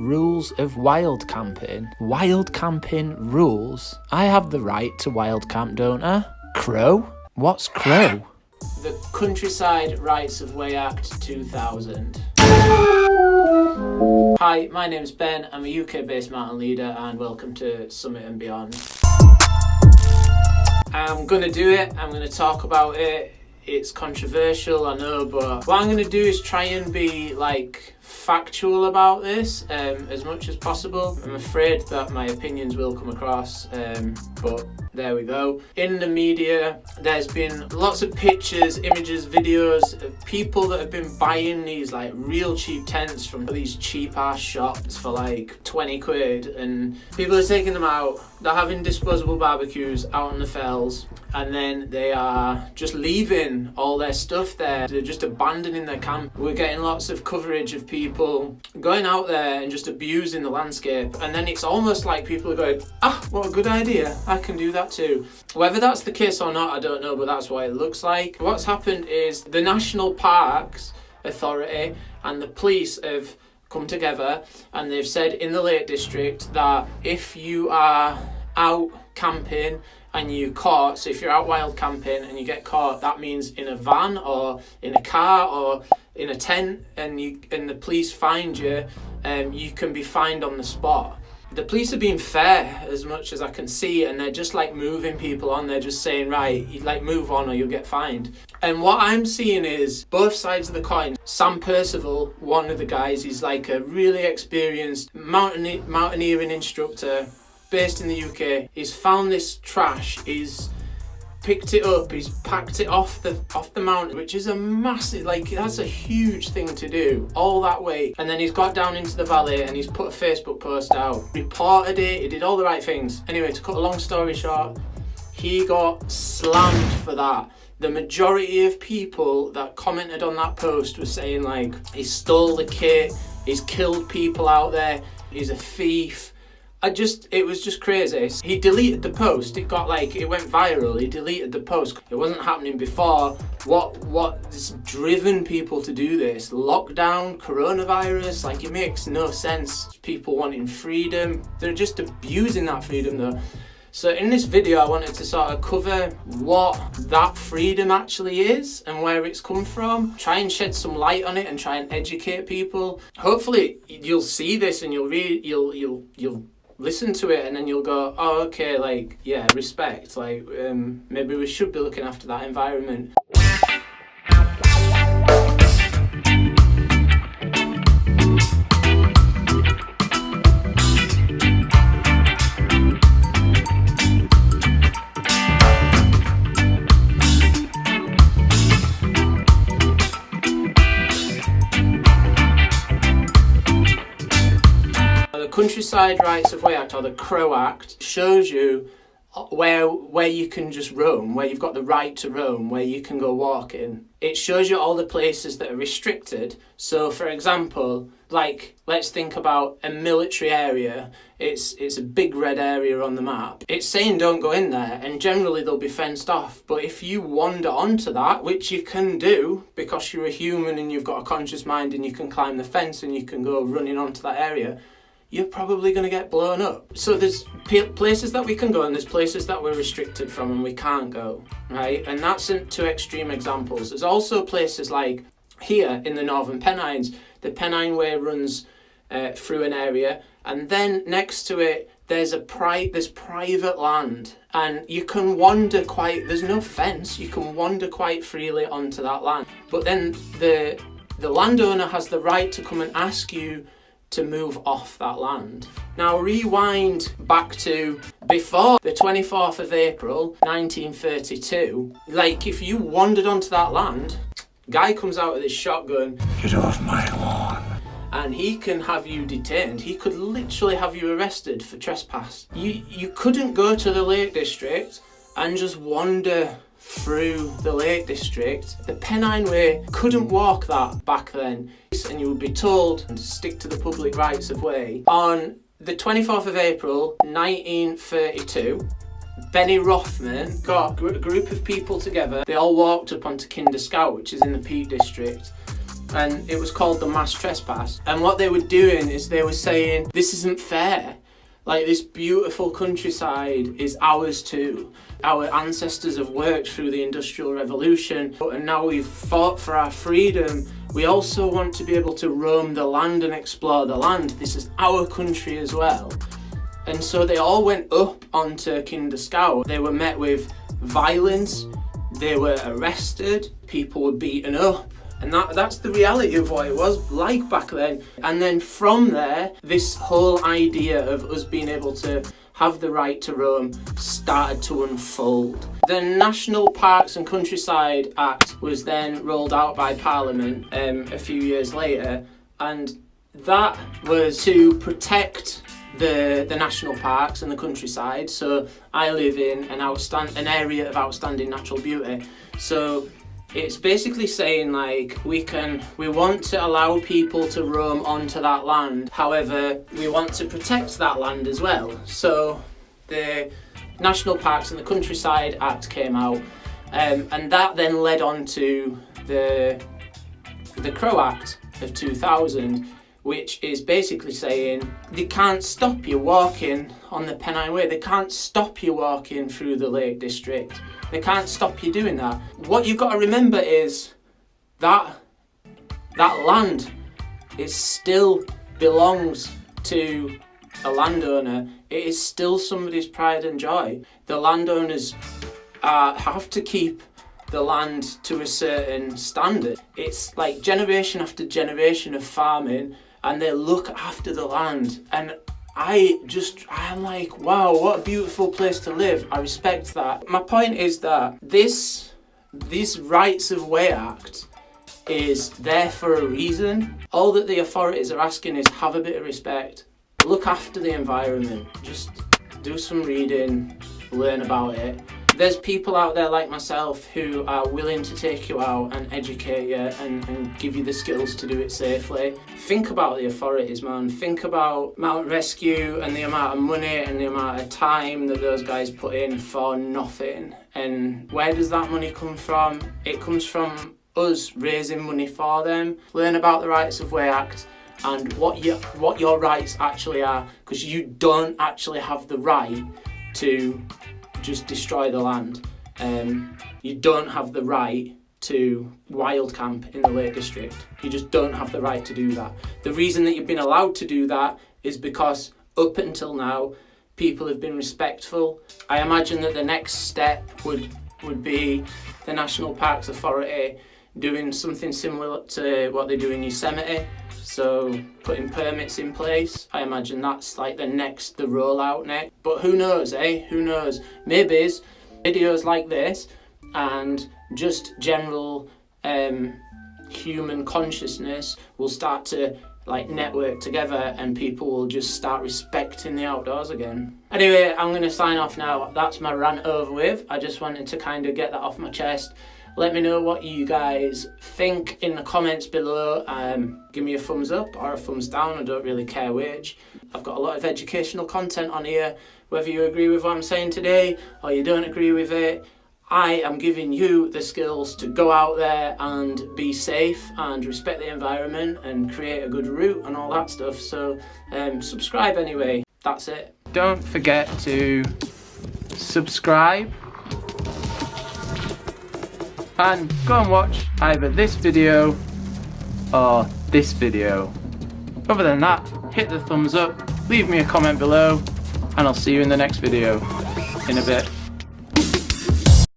rules of wild camping. Wild camping rules? I have the right to wild camp, don't I? Crow? What's crow? The Countryside Rights of Way Act 2000. Hi, my name's Ben. I'm a UK-based mountain leader and welcome to Summit and Beyond. I'm going to do it. I'm going to talk about it. It's controversial, I know, but what I'm going to do is try and be factual about this as much as possible. I'm afraid that my opinions will come across, but there we go. In the media, there's been lots of pictures, images, videos of people that have been buying these real cheap tents from these cheap ass shops for 20 quid, and people are taking them out. They're having disposable barbecues out on the fells, and then they are just leaving all their stuff there. They're just abandoning their camp. We're getting lots of coverage of people going out there and just abusing the landscape, and then it's almost like people are going, what a good idea, I can do that too. Whether that's the case or not, I don't know, but that's what it looks like. What's happened is the National Parks Authority and the police have come together and they've said in the Lake District that if you are out camping and you caught, so if you're out wild camping and you get caught, that means in a van or in a car or in a tent, and the police find you, you can be fined on the spot. The police are being fair as much as I can see, and they're just moving people on. They're just saying, right, move on or you'll get fined. And what I'm seeing is both sides of the coin. Sam Percival, one of the guys, he's a really experienced mountaineering instructor based in the UK. He's found this trash, he's picked it up, he's packed it off the mountain, which is a massive, that's a huge thing to do, all that weight. And then he's got down into the valley and he's put a Facebook post out, reported it, he did all the right things. Anyway, to cut a long story short, he got slammed for that. The majority of people that commented on that post were saying he stole the kit, he's killed people out there, he's a thief. It was just crazy. He deleted the post. It got it went viral. He deleted the post. It wasn't happening before. What's driven people to do this? Lockdown, coronavirus, it makes no sense. People wanting freedom. They're just abusing that freedom though. So in this video, I wanted to sort of cover what that freedom actually is and where it's come from. Try and shed some light on it and try and educate people. Hopefully you'll see this and you'll listen to it and then you'll go, oh, okay, yeah, respect. Maybe we should be looking after that environment. Countryside Rights of Way Act, or the Crow Act, shows you where you can just roam, where you've got the right to roam, where you can go walking. It shows you all the places that are restricted. So for example, let's think about a military area. It's a big red area on the map. It's saying don't go in there, and generally they'll be fenced off. But if you wander onto that, which you can do because you're a human and you've got a conscious mind and you can climb the fence and you can go running onto that area, you're probably going to get blown up. So there's places that we can go and there's places that we're restricted from and we can't go, right? And that's two extreme examples. There's also places like here in the Northern Pennines. The Pennine Way runs through an area, and then next to it there's private land, and you can wander there's no fence, you can wander quite freely onto that land. But then the landowner has the right to come and ask you to move off that land. Now rewind back to before the 24th of April 1932. If you wandered onto that land, guy comes out with his shotgun, get off my lawn, and he can have you detained. He could literally have you arrested for trespass. You couldn't go to the Lake District and just wander through the Lake District. The Pennine Way couldn't walk that back then, and you would be told to stick to the public rights of way. On the 24th of April 1932, Benny Rothman got a group of people together. They all walked up onto Kinder Scout, which is in the Peak District, and it was called the mass trespass. And what they were doing is they were saying, this isn't fair. Like, this beautiful countryside is ours too. Our ancestors have worked through the Industrial Revolution, and now we've fought for our freedom. We also want to be able to roam the land and explore the land. This is our country as well. And so they all went up onto Kinder Scout. They were met with violence, they were arrested, people were beaten up. And that's the reality of what it was like back then. And then from there, this whole idea of us being able to have the right to roam started to unfold. The National Parks and Countryside Act was then rolled out by Parliament a few years later, and that was to protect the national parks and the countryside. So I live in an area of outstanding natural beauty. So it's basically saying, like, we want to allow people to roam onto that land. However, we want to protect that land as well. So the National Parks and the Countryside Act came out, and that then led on to the Crow Act of 2000, which is basically saying they can't stop you walking on the Pennine Way. They can't stop you walking through the Lake District. They can't stop you doing that. What you've got to remember is that land, it still belongs to a landowner. It is still somebody's pride and joy. The landowners have to keep the land to a certain standard. It's like generation after generation of farming, and they look after the land. And I'm like, wow, what a beautiful place to live. I respect that. My point is that this Rights of Way Act is there for a reason. All that the authorities are asking is have a bit of respect, look after the environment, just do some reading, learn about it. There's people out there like myself who are willing to take you out and educate you and give you the skills to do it safely. Think about the authorities, man. Think about Mountain Rescue and the amount of money and the amount of time that those guys put in for nothing. And where does that money come from? It comes from us raising money for them. Learn about the Rights of Way Act and what your rights actually are, because you don't actually have the right to just destroy the land. You don't have the right to wild camp in the Lake District. You just don't have the right to do that. The reason that you've been allowed to do that is because up until now, people have been respectful. I imagine that the next step would be the National Parks Authority doing something similar to what they do in Yosemite. So putting permits in place, I imagine that's like the rollout next. But who knows, eh? Who knows? Maybe videos like this and just general human consciousness will start to like network together, and people will just start respecting the outdoors again. Anyway, I'm going to sign off now. That's my rant over with. I just wanted to kind of get that off my chest. Let me know what you guys think in the comments below. Give me a thumbs up or a thumbs down, I don't really care which. I've got a lot of educational content on here. Whether you agree with what I'm saying today or you don't agree with it, I am giving you the skills to go out there and be safe and respect the environment and create a good route and all that stuff. So subscribe anyway. That's it. Don't forget to subscribe and go and watch either this video or this video. Other than that, hit the thumbs up, leave me a comment below, and I'll see you in the next video in a bit.